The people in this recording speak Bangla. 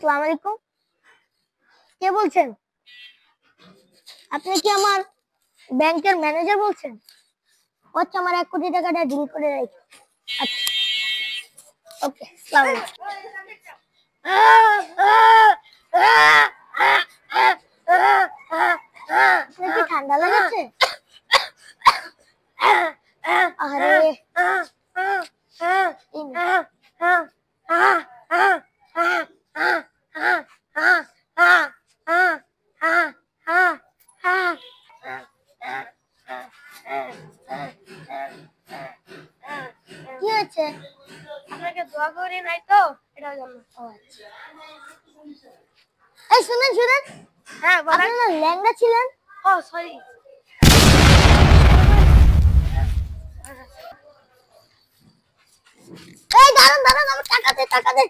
আসসালামু আলাইকুম। কে বলছেন? আপনি কি আমার ব্যাংকের ম্যানেজার বলছেন? আচ্ছা, আমার 1 কোটি টাকাটা ডিল করে রাখি। আচ্ছা, ওকে, আসসালামু আলাইকুম। আপনার কি ঠান্ডা লেগেছে? আরে কি হয়েছে? আপনাকে দোয়া করি নাই তো এটার জন্য। ও আচ্ছা। এই শুনেন শুনেন, হ্যাঁ বলেন। আপনি না ল্যাংড়া ছিলেন। ও সরি। এই দাঁড়ান দাঁড়ান, আমার টাকা দে।